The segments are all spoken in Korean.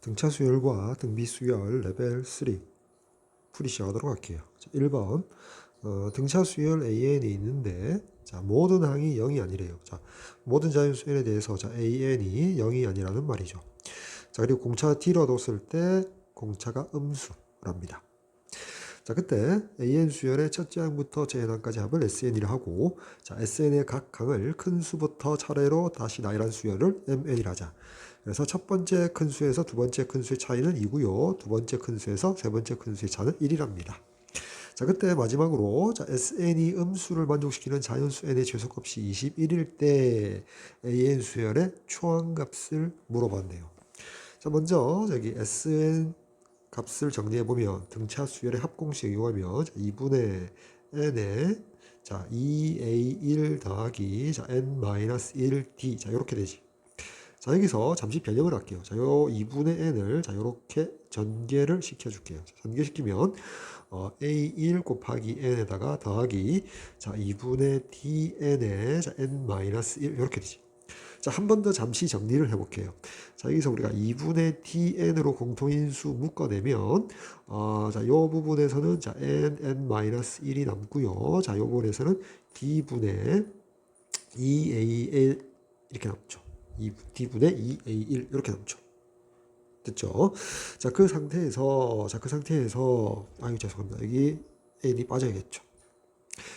등차 수열과 등비 수열 레벨 3 풀이 시작하도록 할게요. 자, 1번 등차 수열 AN이 있는데 자, 모든 항이 0이 아니래요. 자, 모든 자연수 N에 대해서 자, AN이 0이 아니라는 말이죠. 자, 그리고 공차 D로 뒀을 때 공차가 음수랍니다. 자, 그때 AN 수열의 첫째 항부터 제항까지 합을 SN이라 하고, 자, SN의 각 항을 큰 수부터 차례로 다시 나열한 수열을 MN이라 하자. 그래서 첫 번째 큰 수에서 두 번째 큰 수의 차이는 2고요. 두 번째 큰 수에서 세 번째 큰 수의 차는 1이랍니다. 자, 그때 마지막으로 자, SN이 음수를 만족시키는 자연수 N의 최소값이 21일 때 AN 수열의 초항값을 물어봤네요. 자, 먼저 여기 SN 값을 정리해보면 등차 수열의 합공식 이용하면 2분의 n에 자 2a1 더하기 자 n-1d 자 이렇게 되지. 자 여기서 잠시 변형을 할게요. 자 요 2분의 n을 자 요렇게 전개를 시켜줄게요. 자, 전개시키면 a1 곱하기 n에다가 더하기 자 2분의 dn에 자 n-1 이렇게 되지. 자, 한 번 더 잠시 정리를 해볼게요. 자, 여기서 우리가 2분의 dn으로 공통인수 묶어내면, 자, 요 부분에서는 자, n-1이 남고요. 자, 요 부분에서는 d분의 2a1 이렇게 남죠. d분의 2a1 이렇게 남죠. 됐죠? 자, 그 상태에서, 아유, 죄송합니다. 여기 n이 빠져야겠죠.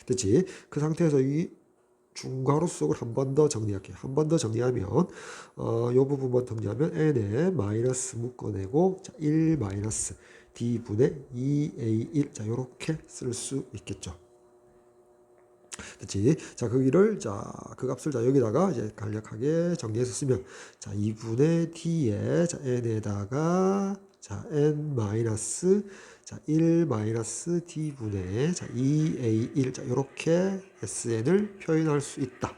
됐지? 그 상태에서 이 중괄호 수속을 한 번 더 정리할게요. 한 번 더 정리하면 요 부분만 정리하면 n에 마이너스 묶어내고 자, 1 마이너스 d분의 2a1 자 요렇게 쓸 수 있겠죠. 됐지? 자, 그 값을 자 여기다가 이제 간략하게 정리해서 쓰면 자 2분의 d에 자 n에다가 자 n 마이너스 자 1 마이너스 d분의 자 2a1 자 이렇게 sn을 표현할 수 있다.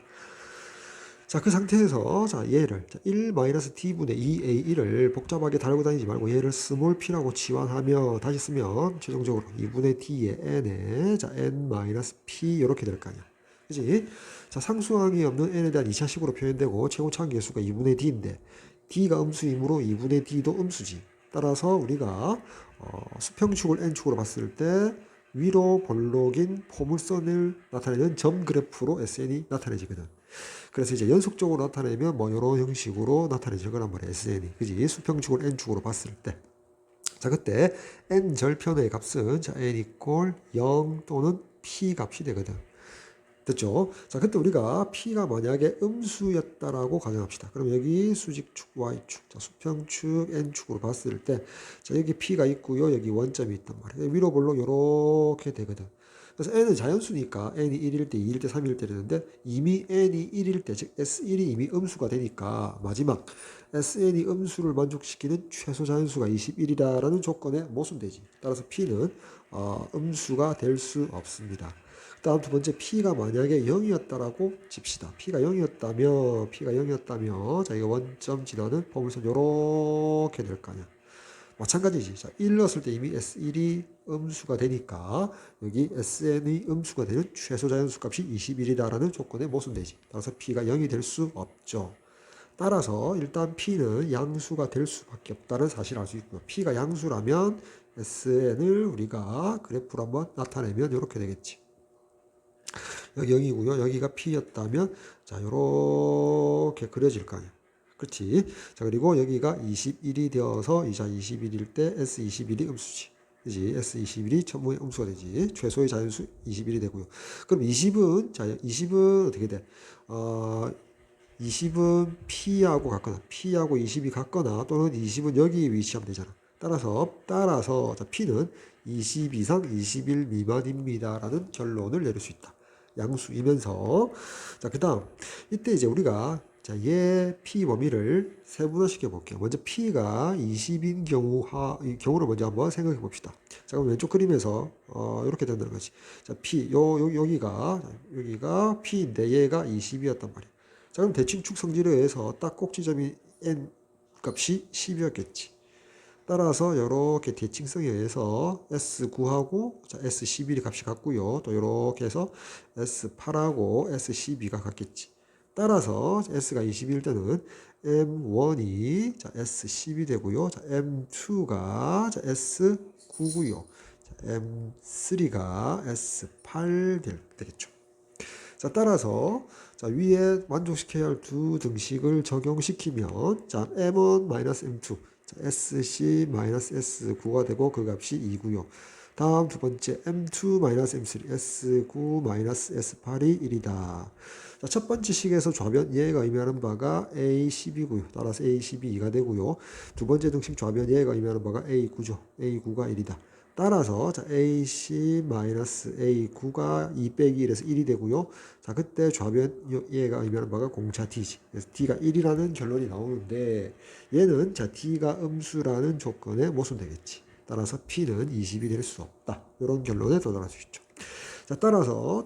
자, 그 상태에서 자 얘를 자, 1 마이너스 d분의 2a1을 복잡하게 달고 다니지 말고 얘를 스몰 p라고 치환하며 다시 쓰면 최종적으로 2분의 d의 n에 자 n 마이너스 p 이렇게 될 거 아니야. 그지? 자, 상수항이 없는 n에 대한 2차식으로 표현되고 최고차항 계수가 2분의 d인데 d가 음수이므로 2분의 d도 음수지. 따라서 우리가 수평축을 n축으로 봤을 때 위로 볼록인 포물선을 나타내는 점 그래프로 SN이 나타내지거든. 그래서 이제 연속적으로 나타내면 뭐 이런 형식으로 나타내질 거란 말이야. SN이. 그지? 수평축을 n축으로 봤을 때. 자, 그때 n 절편의 값은 자, n 이퀄 0 또는 p 값이 되거든. 됐죠? 자, 그때 우리가 P가 만약에 음수였다라고 가정합시다. 그럼 여기 수직축 Y축, 자, 수평축 N축으로 봤을 때, 자, 여기 P가 있고요. 여기 원점이 있단 말이에요. 위로 볼록 요렇게 되거든. 그래서 N은 자연수니까 N이 1일 때, 2일 때, 3일 때 되는데, 이미 N이 1일 때, 즉 S1이 이미 음수가 되니까, 마지막 SN이 음수를 만족시키는 최소 자연수가 21이다라는 조건에 모순되지. 따라서 P는 음수가 될 수 없습니다. 다음 두 번째 P가 만약에 0이었다라고 칩시다. P가 0이었다면 자, 이거 원점 지나는 포물선 요렇게 될 거 아니야. 마찬가지지. 자, 1 넣었을 때 이미 S1이 음수가 되니까 여기 SN이 음수가 되는 최소 자연수 값이 21이다라는 조건에 모순되지. 따라서 P가 0이 될 수 없죠. 따라서 일단 P는 양수가 될 수밖에 없다는 사실을 알 수 있고요. P가 양수라면 SN을 우리가 그래프로 한번 나타내면 이렇게 되겠지. 여기 0이고요. 여기가 P였다면 자 요렇게 그려질 거 아니야. 그렇지? 자, 그리고 여기가 21이 되어서 이자 21일 때 S21이 음수지. 그지? S21이 천문의 음수가 되지. 최소의 자연수 21이 되고요. 그럼 20은 어떻게 돼? 20은 P하고 같거나 P하고 20이 같거나 또는 20은 여기 위치하면 되잖아. 따라서 자, P는 20 이상 21 미만입니다라는 결론을 내릴 수 있다. 양수이면서 자, 그다음 이때 이제 우리가 자, 얘 P 범위를 세분화시켜 볼게요. 먼저 P가 20인 경우를 먼저 한번 생각해 봅시다. 자, 그럼 왼쪽 그림에서 이렇게 된다는 거지. 자, P 여기가 P인데 얘가 20이었단 말이야. 자, 그럼 대칭축 성질에 의해서 딱 꼭지점이 n 값이 10이었겠지. 따라서 이렇게 대칭성에 의해서 S9하고 S11이 값이 같고요. 또 이렇게 해서 S8하고 S12가 같겠지. 따라서 S가 20일 때는 M1이 자, S10이 되고요. 자, M2가 자, S9고요. 자, M3가 S8 되겠죠. 자, 따라서 자, 위에 만족시켜야 할 두 등식을 적용시키면 자, M1-M2 자, SC-S9가 되고 그 값이 2고요. 다음 두 번째 M2-M3 S9-S8이 1이다. 자, 첫 번째 식에서 좌변 얘가 의미하는 바가 A10이고요. 따라서 A10이 2가 되고요. 두 번째 등식 좌변 얘가 의미하는 바가 A9죠. A9가 1이다. 따라서 자, AC-A9가 2 빼기 1에서 1이 되고요. 자, 그때 좌변 얘가 의미하는 바가 공차 D지. 그래서 D가 1이라는 결론이 나오는데 얘는 자, D가 음수라는 조건에 모순되겠지. 따라서 P는 20이 될 수 없다. 이런 결론에 도달할 수 있죠. 자, 따라서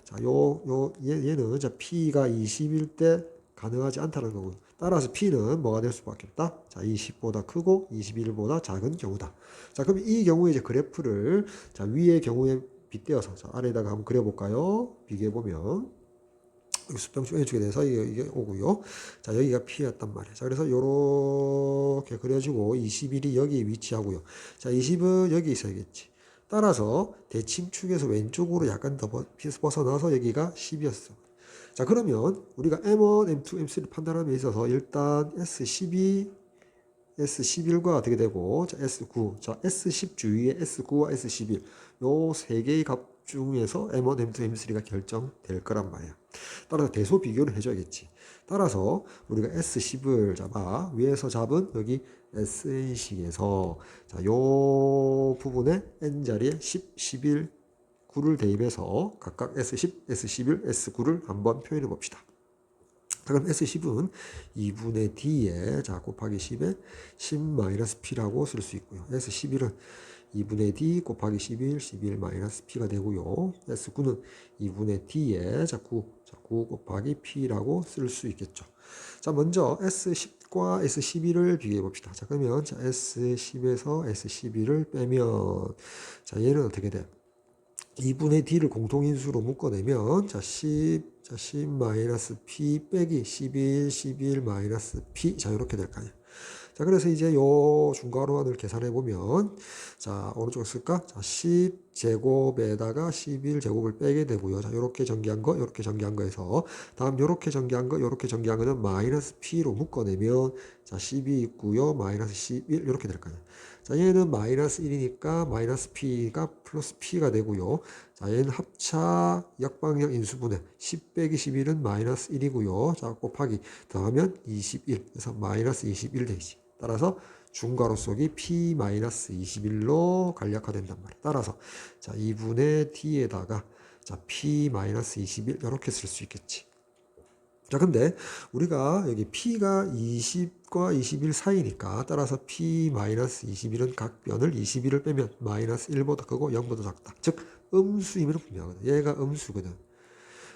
자, 얘는 자, P가 20일 때 가능하지 않다는 거고요. 따라서 P는 뭐가 될 수밖에 없다? 자, 20보다 크고 21보다 작은 경우다. 자, 그럼 이 경우에 이제 그래프를 자, 위의 경우에 빗대어서 자, 아래에다가 한번 그려볼까요? 비교해보면 수평 H축에 대해서 이게 오고요. 자, 여기가 P였단 말이에요. 자, 그래서 요렇게 그려주고 21이 여기 위치하고요. 자, 20은 여기 있어야겠지. 따라서 대칭축에서 왼쪽으로 약간 더 벗어나서 여기가 10이었어. 자, 그러면 우리가 M1, M2, M3를 판단함에 있어서 일단 S12, S11과 어떻게 되고, 자, S9, 자, S10 주위에 S9와 S11, 요 세 개의 값 중에서 M1, M2, M3가 결정될 거란 말이야. 따라서 대소 비교를 해줘야겠지. 따라서 우리가 S10을 잡아 위에서 잡은 여기 SN식에서 자, 요 부분에 N자리에 10, 11, 9를 대입해서 각각 S10, S11, S9를 한번 표현해 봅시다. 그럼 S10은 2분의 D에 자 곱하기 10에 10-P라고 쓸 수 있고요. S11은 2분의 D 곱하기 11, 11-P가 되고요. S9는 2분의 D에 자 9 곱하기 P라고 쓸 수 있겠죠. 자, 먼저 S10과 S11을 비교해 봅시다. 자, 그러면 자, S10에서 S11을 빼면 자, 얘는 어떻게 돼? 2분의 D를 공통인수로 묶어내면 자 10-P 빼기 11 P 자 이렇게 될 거 아니에요. 자, 그래서 이제 요 중괄호환을 계산해 보면 자 오른쪽에 쓸까? 자 10제곱에다가 11제곱을 빼게 되고요. 자 요렇게 전개한 거 요렇게 전개한 거에서 다음 요렇게 전개한 거 요렇게 전개한 거는 마이너스 P로 묶어내면 자 10이 있고요. 마이너스 11 이렇게 될 거예요. 자, 얘는 마이너스 1이니까 마이너스 P가 플러스 P가 되고요. 자, 얘는 합차 역방향 인수분해 10 빼기 11은 마이너스 1이고요. 자, 곱하기 더하면 21. 그래서 마이너스 21 되지. 따라서 중괄호 속이 P 마이너스 21로 간략화된단 말이에요. 따라서 자, 2분의 D에다가 자, P 마이너스 21 이렇게 쓸 수 있겠지. 자, 근데 우리가 여기 P가 20과 21 사이니까 따라서 P-21은 각 변을 21을 빼면 마이너스 1보다 크고 0보다 작다. 즉 음수임을 분명하거든. 얘가 음수거든.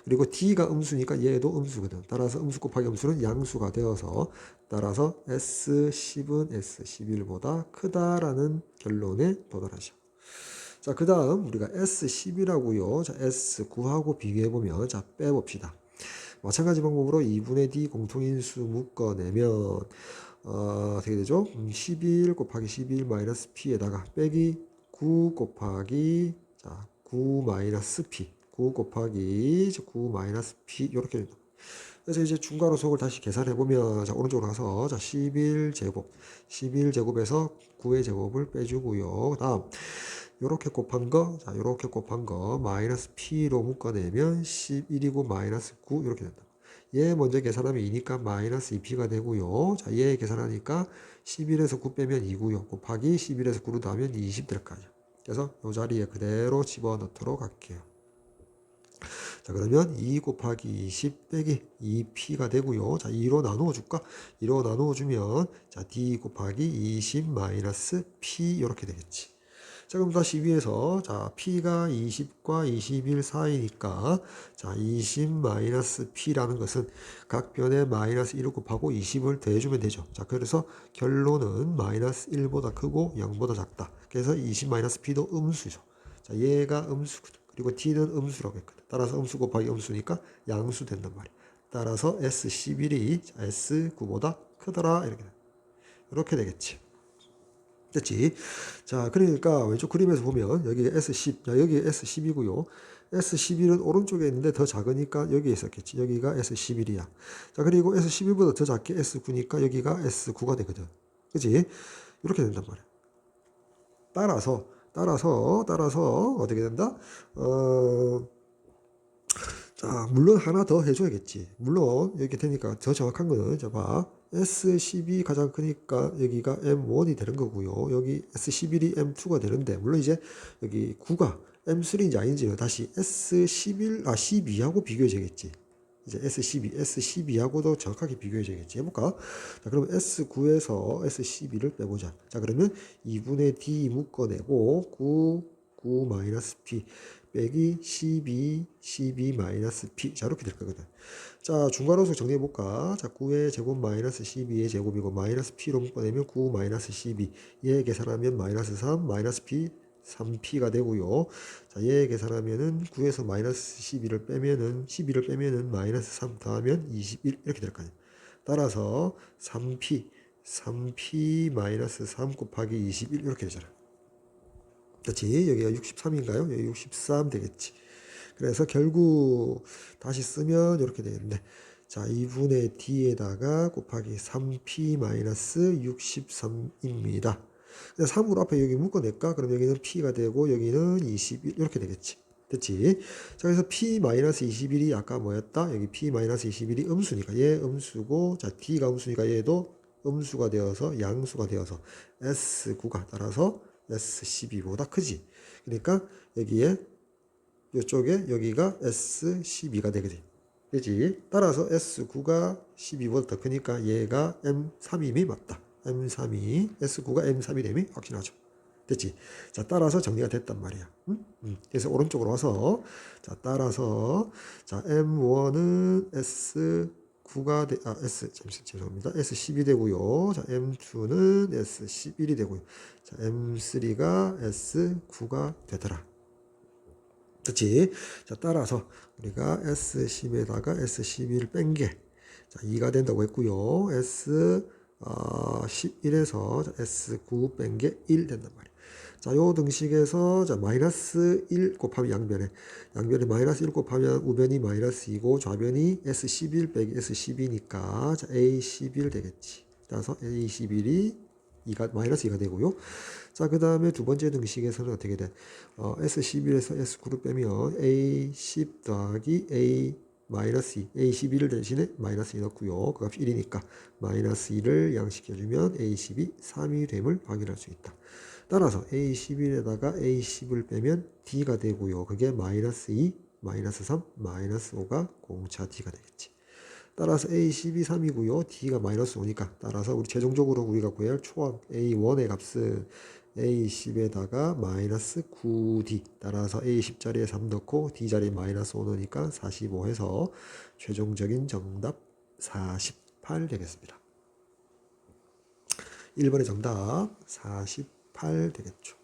그리고 D가 음수니까 얘도 음수거든. 따라서 음수 곱하기 음수는 양수가 되어서 따라서 S10은 S11보다 크다라는 결론에 도달하죠. 자, 그 다음 우리가 S10이라고요. 자, S9하고 비교해보면 자, 빼봅시다. 마찬가지 방법으로 2분의 D 공통인수 묶어내면 어떻게 되죠? 11 곱하기 11 마이너스 P에다가 빼기 9 곱하기 자, 9 마이너스 P 9 곱하기 9 마이너스 P 이렇게 됩니다. 그래서 이제 중괄호 속을 다시 계산해 보면 자, 오른쪽으로 가서 자, 11제곱에서 9의 제곱을 빼주고요. 다음 요렇게 곱한 거, 자, 요렇게 곱한 거, 마이너스 P로 묶어내면 11이고 마이너스 9, 이렇게 된다. 얘 먼저 계산하면 2니까 마이너스 2P가 되고요. 자, 얘 계산하니까 11에서 9 빼면 2고요. 곱하기 11에서 9로 더하면 20 될 거 아니야. 그래서 요 자리에 그대로 집어넣도록 할게요. 자, 그러면 2 곱하기 20 빼기 2P가 되고요. 자, 2로 나누어 줄까? 2로 나누어 주면 자, D 곱하기 20 마이너스 P 이렇게 되겠지. 자, 그럼 다시 위에서 자, P가 20과 21 사이니까 자, 20 마이너스 P라는 것은 각 변에 마이너스 1을 곱하고 20을 더해주면 되죠. 자, 그래서 결론은 마이너스 1보다 크고 0보다 작다. 그래서 20 마이너스 P도 음수죠. 자, 얘가 음수거든. 그리고 T는 음수라고 했거든. 따라서 음수 곱하기 음수니까 양수 된단 말이야. 따라서 S11이 S9보다 크더라. 이렇게 되겠지. 됐지? 자, 그러니까 왼쪽 그림에서 보면 여기 S10, 자, 여기 S10이고요. S11은 오른쪽에 있는데 더 작으니까 여기에 있었겠지. 여기가 S11이야. 자, 그리고 S11보다 더 작게 S9니까 여기가 S9가 되거든. 그치? 이렇게 된단 말이야. 따라서 어떻게 된다? 자, 물론 하나 더 해줘야겠지. 물론 이렇게 되니까 더 정확한 거는 자 봐. S12 가장 크니까 여기가 M1이 되는 거고요. 여기 S11이 M2가 되는데 물론 이제 여기 9가 M3인지 아닌지는 다시 S11, 12하고 비교해줘야겠지. 이제 S12하고도 정확하게 비교해줘야겠지. 해볼까? 자, 그러면 S9에서 S12를 빼보자. 자, 그러면 2분의 D 묶어내고 9 마이너스 P 빼기 12 마이너스 P. 자, 이렇게 될 거거든. 자, 중괄호수 정리해볼까? 자, 9의 제곱 마이너스 12의 제곱이고 마이너스 P로 묶어내면 9 마이너스 12. 얘 계산하면 마이너스 3 마이너스 P 3P가 되고요. 자, 얘 계산하면은 9에서 마이너스 12를 빼면은 마이너스 3 더하면 21 이렇게 될 거 아니야. 따라서 3P 마이너스 3 곱하기 21 이렇게 되잖아. 그렇지? 여기가 63인가요? 여기 63 되겠지. 그래서 결국 다시 쓰면 이렇게 되겠네. 자, 2분의 D에다가 곱하기 3P 마이너스 63입니다. 3으로 앞에 여기 묶어낼까? 그럼 여기는 P가 되고 여기는 21 이렇게 되겠지. 됐지? 자, 그래서 P-21이 아까 뭐였다? 여기 P-21이 음수니까 얘 음수고 자, D가 음수니까 얘도 음수가 되어서 양수가 되어서 S9가 따라서 S12보다 크지. 그러니까 여기에 이쪽에 여기가 S12가 되거든. 그지? 따라서 S9가 12보다 더 크니까 얘가 M3임이 맞다. M3이 S9가 M3이 됨이 확실하죠. 됐지? 자, 따라서 정리가 됐단 말이야. 그래서 오른쪽으로 와서 자, 따라서 자, M1은 S9가 죄송합니다. S10이 되고요. 자, M2는 S11이 되고요. 자, M3가 S9가 되더라. 그치? 자, 따라서 우리가 S10에다가 S11을 뺀 게, 자, 2가 된다고 했고요. S11에서 S9 뺀 게 1 된단 말이에요. 자, 요 등식에서, 자, 마이너스 1 곱하면 양변에 마이너스 1 곱하면 우변이 마이너스 2고, 좌변이 S11 빼기 S12니까, 자, A11 되겠지. 따라서 A11이 2가, 마이너스 2가 되고요. 자, 그 다음에 두 번째 등식에서는 어떻게 돼? S11에서 S9를 빼면 A10 더하기 A 마이너스 2, A11을 대신에 마이너스 2 넣고요. 그 값이 1이니까 마이너스 2를 양식해주면 A10이 3이 됨을 확인할 수 있다. 따라서 A11에다가 A10을 빼면 D가 되고요. 그게 마이너스 2, 마이너스 3, 마이너스 5가 공차 D가 되겠지. 따라서 A12 3이고요. D가 마이너스 5니까 따라서 우리 최종적으로 우리가 구해야 할 초원 A1의 값은 A10에다가 마이너스 9D 따라서 A10 자리에 3 넣고 D 자리에 마이너스 5 넣으니까 45 해서 최종적인 정답 48 되겠습니다. 1번의 정답 48 되겠죠.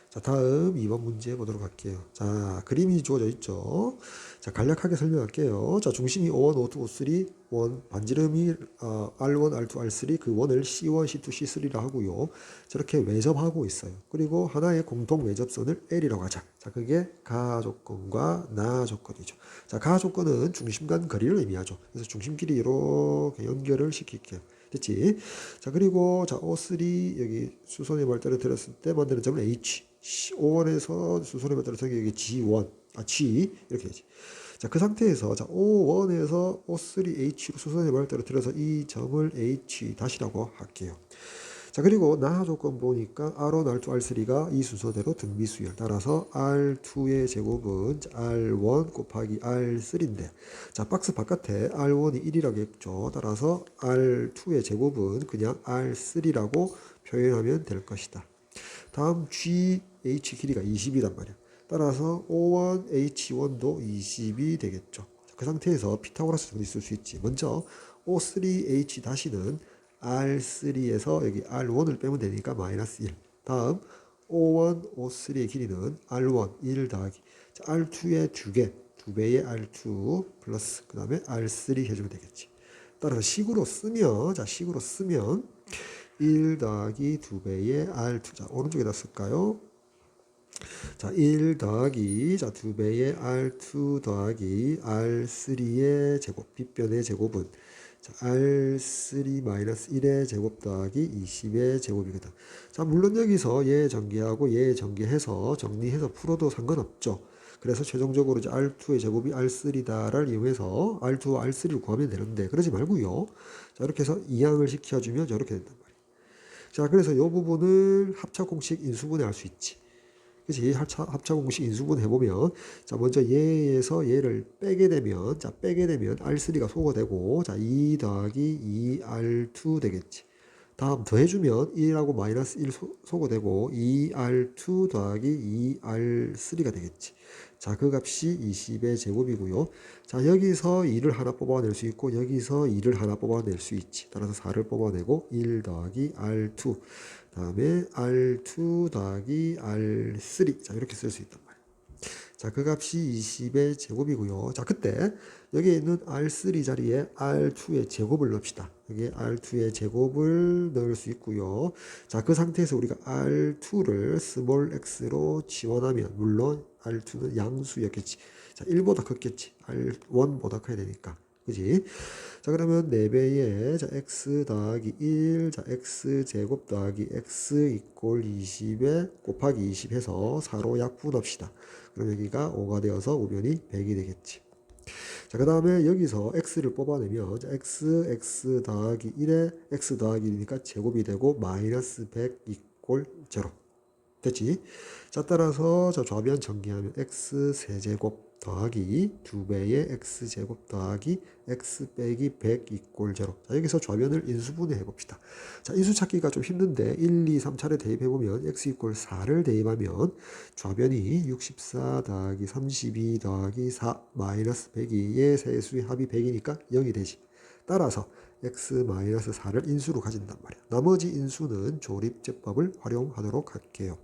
자, 다음 2번 문제 보도록 할게요. 자, 그림이 주어져 있죠. 자, 간략하게 설명할게요. 자, 중심이 O1, O2, O3, 원, 반지름이 R1, R2, R3, 그 원을 C1, C2, C3라 하고요. 저렇게 외접하고 있어요. 그리고 하나의 공통 외접선을 L이라고 하자. 자, 그게 가 조건과 나 조건이죠. 자, 가 조건은 중심 간 거리를 의미하죠. 그래서 중심끼리 이렇게 연결을 시킬게요. 됐지? 자, 그리고 자, O3 여기 수선의 발달을 들었을 때 만드는 점은 H. O1에서 수선의 발달을 들었을 때 여기 G1, G 이렇게 되지. 자, 그 상태에서 자, O1에서 O3H로 수선의 발달을 들어서 이 점을 H 다시라고 할게요. 자, 그리고 나 조건 보니까 R1, R2, R3가 이 순서대로 등비수열 따라서 R2의 제곱은 R1 곱하기 R3인데 자, 박스 바깥에 R1이 1이라고 했죠. 따라서 R2의 제곱은 그냥 R3라고 표현하면 될 것이다. 다음 GH 길이가 20이란 말이야. 따라서 O1, H1도 20이 되겠죠. 그 상태에서 피타고라스 정리 쓸 수 있지. 먼저 O3H 다시는 R3에서 여기 R1을 빼면 되니까 마이너스 1. 다음 O1, O3의 길이는 R1, 1 더하기 R2의 두 개 2배의 R2 플러스 그 다음에 R3 해주면 되겠지. 따라서 식으로 쓰면, 자, 식으로 쓰면 1 더하기 2배의 R2. 자, 오른쪽에다 쓸까요? 자, 1 더하기, 자, 2배의 R2 더하기 R3의 제곱, 빗변의 제곱은, 자, R3 마이너스 1의 제곱 더하기 20의 제곱이거든. 자, 물론 여기서 얘 전개하고 얘 전개해서 정리해서 풀어도 상관없죠. 그래서 최종적으로 이제 R2의 제곱이 R3다를 이용해서 R2와 R3를 구하면 되는데, 그러지 말고요. 자, 이렇게 해서 이항을 시켜주면 이렇게 된단 말이에요. 자, 그래서 이 부분을 합차 공식 인수분해 할 수 있지. 그치? 합차 공식 인수분 해보면, 자, 먼저 얘에서 얘를 빼게 되면, 자, 빼게 되면 R3가 소거되고, 자, 2 더하기 2R2 되겠지. 다음 더해주면 1하고 마이너스 1 소거되고, 2R2 더하기 2R3가 되겠지. 자, 그 값이 20의 제곱이고요. 자, 여기서 2를 하나 뽑아낼 수 있고, 여기서 2를 하나 뽑아낼 수 있지. 따라서 4를 뽑아내고, 1 더하기 R2. 다음에 R2 더하기 R3. 자, 이렇게 쓸 수 있단 말이에요. 자, 그 값이 20의 제곱이고요. 자, 그때 여기에 있는 R3 자리에 R2의 제곱을 넣읍시다. 여기에 R2의 제곱을 넣을 수 있고요. 자, 그 상태에서 우리가 R2를 스몰 x로 지원하면, 물론 R2는 양수였겠지. 자, 1보다 컸겠지. R1보다 커야 되니까. 그지? 자, 그러면 4배의, 자, x 더하기 1, 자, x 제곱 더하기 x 이꼴 20에 곱하기 20 해서 4로 약분합시다. 그럼 여기가 5가 되어서 우변이 100이 되겠지. 자, 그 다음에 여기서 x를 뽑아내면, 자, x 더하기 1에 x 더하기 1이니까 제곱이 되고 마이너스 100 이꼴 0. 됐지? 자, 따라서 자, 좌변 전개하면 x 세제곱 더하기 2배의 x제곱 더하기 x 빼기 100 이꼴 0. 자, 여기서 좌변을 인수분해 해봅시다. 자, 인수 찾기가 좀 힘든데 1, 2, 3차례 대입해보면 x 이꼴 4를 대입하면 좌변이 64 더하기 32 더하기 4 마이너스 100의 세수의 합이 100이니까 0이 되지. 따라서 x-4를 인수로 가진단 말이야. 나머지 인수는 조립제법을 활용하도록 할게요.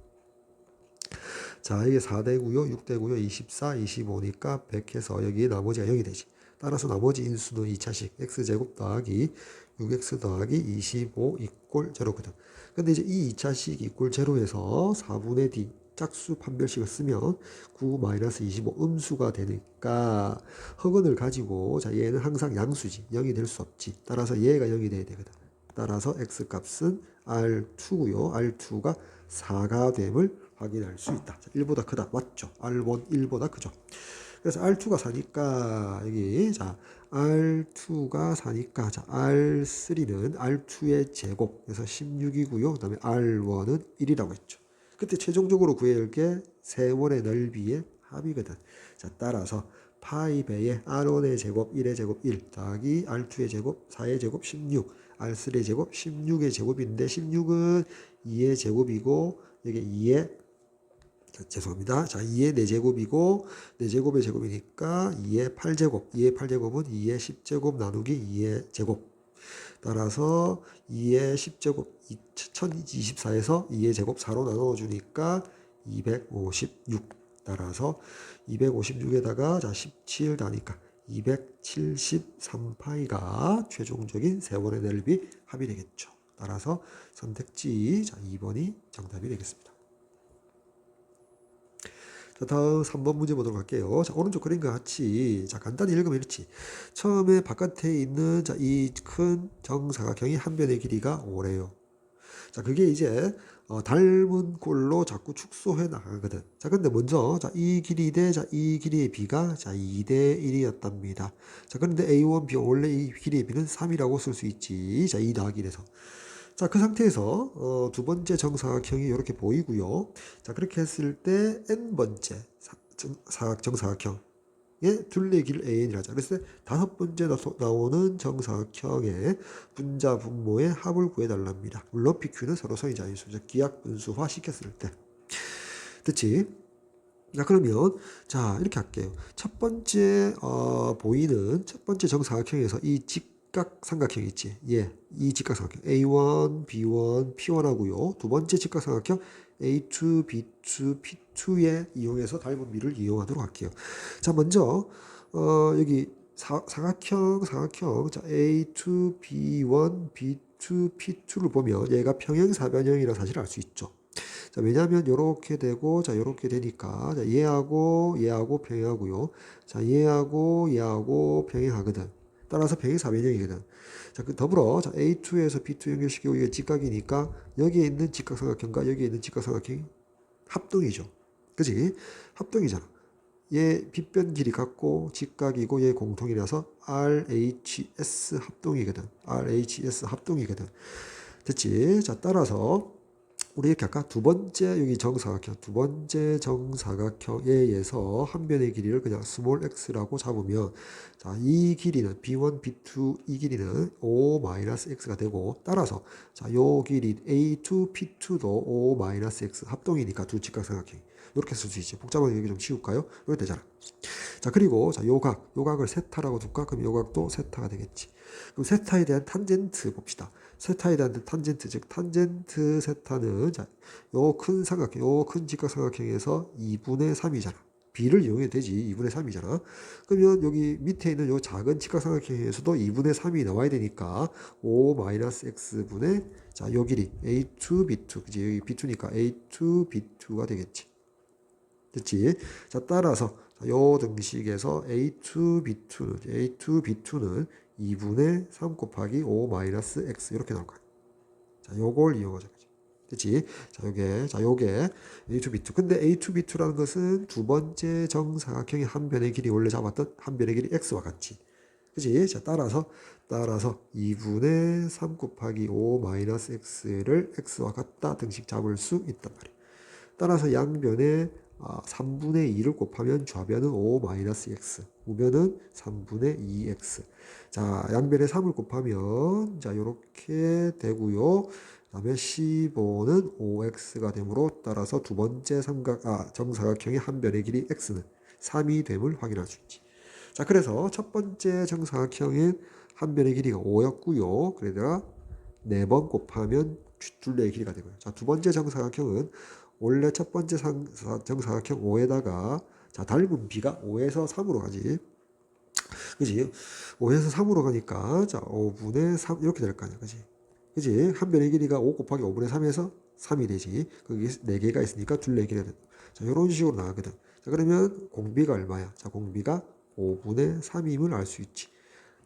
자, 이게 4대고요, 6대고요, 24, 25니까 100 해서 여기 나머지가 0이 되지. 따라서 나머지 인수는 2차식 x제곱 더하기 6x 더하기 25 이꼴 0거든. 근데 이제 이 2차식 이꼴 0에서 4분의 d 짝수 판별식을 쓰면 9-25 음수가 되니까 허근을 가지고, 자, 얘는 항상 양수지. 0이 될 수 없지. 따라서 얘가 0이 돼야 되거든. 따라서 x값은 R2고요. R2가 4가 됨을 확인할 수 있다. 자, 1보다 크다. 맞죠? R1 1보다 크죠. 그래서 R2가 4니까 여기, 자, R2가 4니까, 자, R3는 R2의 제곱, 그래서 16이고요. 그 다음에 R1은 1이라고 했죠. 그때 최종적으로 구해야 할 게 세월의 넓이의 합이거든. 자, 따라서 파이 배의 R1의 제곱 1의 제곱 1 더하기 R2의 제곱 4의 제곱 16, R3의 제곱 16의 제곱인데 16은 2의 제곱이고 여기 2의, 죄송합니다. 자, 2의 4제곱이고 4제곱의 제곱이니까 2의 8제곱. 2의 8제곱은 2의 10제곱 나누기 2의 제곱. 따라서 2의 10제곱 1024에서 2의 제곱 4로 나눠주니까 256. 따라서 256에다가 자, 17 다니까 273파이가 최종적인 세월의 넓이 합이 되겠죠. 따라서 선택지, 자, 2번이 정답이 되겠습니다. 자, 다음 3번 문제 보도록 할게요. 자, 오른쪽 그림과 같이, 자, 간단히 읽으면 이렇지. 처음에 바깥에 있는, 자, 이 큰 정사각형이 한 변의 길이가 5래요. 자, 그게 이제 닮은 꼴로 자꾸 축소해 나가거든. 자, 근데 먼저, 자, 이 길이 대, 자, 이 길이의 비가, 자, 2대 1이었답니다. 자, 그런데 A1, B1, 원래 이 길이의 비는 3이라고 쓸 수 있지. 자, 2 더하기 1에서. 자, 그 상태에서 두 번째 정사각형이 이렇게 보이고요. 자, 그렇게 했을 때 n번째 정사각형의 둘레의 길 AN이라자. 그래서 다섯 번째 나오는 정사각형의 분자 분모의 합을 구해달랍니다. 물론 PQ는 서로 성의자인수, 기하 분수화 시켰을 때. 됐지? 자, 그러면 자, 이렇게 할게요. 첫 번째 보이는 첫 번째 정사각형에서 이 직각삼각형 있지. 이 직각삼각형 A1, B1, P1 하고요. 두 번째 직각삼각형 A2, B2, P2에 이용해서 닮은 비를 이용하도록 할게요. 자, 먼저 여기 사각형 자 A2, B1, B2, P2를 보면 얘가 평행사변형이라는 사실을 알 수 있죠. 자, 왜냐하면 이렇게 되고 자 이렇게 되니까 자, 얘하고 평행하고요. 자, 얘하고 평행하거든. 따라서 평행사변형이거든. 자, 그 더불어 자, A2에서 B2 연결시키고 이게 직각이니까 여기에 있는 직각삼각형과 여기에 있는 직각삼각형이 합동이죠. 그지? 합동이잖아. 얘 빗변 길이 같고 직각이고 얘 공통이라서 RHS 합동이거든. RHS 합동이거든. 됐지? 자, 따라서 우리 이렇게 할까? 두 번째 여기 정사각형, 두 번째 정사각형에 의해서 한 변의 길이를 그냥 스몰 x라고 잡으면 자, 이 길이는 B1, B2 이 길이는 O-x가 되고 따라서 자, 요 길이 A2, P2도 O-x 합동이니까 두 직각삼각형 이렇게 쓸 수 있지. 복잡한 얘기 좀 치울까요? 이렇게 되잖아. 자, 그리고 자, 요각을 세타라고 둘까? 그럼 요각도 세타가 되겠지. 그럼 세타에 대한 탄젠트 봅시다. 세타에 대한 탄젠트, 즉 탄젠트 세타는 자, 요 큰 삼각형, 요 큰 직각삼각형에서 2분의 3이잖아. b를 이용해도 되지. 2분의 3이잖아. 그러면 여기 밑에 있는 요 작은 직각삼각형에서도 2분의 3이 나와야 되니까 5-x분의 자, 요 길이 a2, b2, 그지? 여기 b2니까 a2, b2가 되겠지. 됐지? 자, 따라서 요 등식에서 A2, B2는 2분의 3 곱하기 5-x 이렇게 나올 거야. 자, 요걸 이용하자. 됐지? 자, 요게 A2, B2. 근데 A2, B2라는 것은 두 번째 정사각형의 한 변의 길이 원래 잡았던 한 변의 길이 x와 같지. 그지? 자, 따라서 2분의 3 곱하기 5-x를 x와 같다 등식 잡을 수 있단 말이야. 따라서 양변에 3분의 2를 곱하면 좌변은 5-x, 우변은 3분의 2x. 자, 양변에 3을 곱하면 자, 요렇게 되고요. 그다음에 15는 5x가 되므로 따라서 두 번째 정사각형의 한 변의 길이 x는 3이 됨을 확인할 수 있지. 자, 그래서 첫 번째 정사각형의 한 변의 길이가 5였고요. 그러다가 4번 곱하면 둘레의 길이가 되고요. 자, 두 번째 정사각형은 원래 첫 번째 정사각형 5에다가 자, 닮은 b가 5에서 3으로 가지. 그지? 5에서 3으로 가니까 자, 5분의 3 이렇게 될 거 아니야. 그지? 그지? 한 변의 길이가 5 곱하기 5분의 3에서 3이 되지. 거기 4개가 있으니까 둘레의 길이가 된다. 자, 이런 식으로 나가거든. 자, 그러면 공비가 얼마야? 자, 공비가 5분의 3임을 알 수 있지.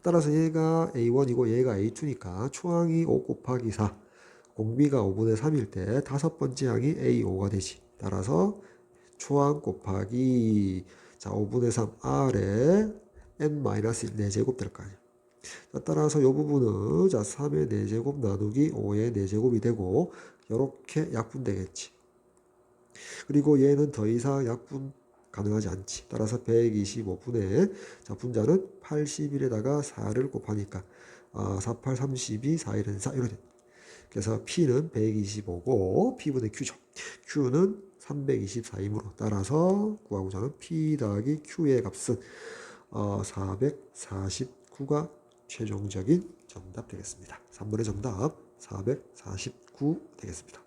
따라서 얘가 A1이고 얘가 A2니까 초항이 5 곱하기 4. 공비가 5분의 3일 때 다섯 번째 항이 A5가 되지. 따라서 초항 곱하기 자 5분의 3 R에 N-1 4제곱 될 거 아니야. 자, 따라서 이 부분은 자 3의 4제곱 나누기 5의 4제곱이 되고 이렇게 약분되겠지. 그리고 얘는 더 이상 약분 가능하지 않지. 따라서 125분의 자 분자는 81에다가 4를 곱하니까 4, 8, 32, 4, 1은 4 이렇게 됩니다. 그래서 P는 125고 P분의 Q죠. Q는 324이므로 따라서 구하고자 하는 P 더하기 Q의 값은 449가 최종적인 정답 되겠습니다. 3번의 정답 449 되겠습니다.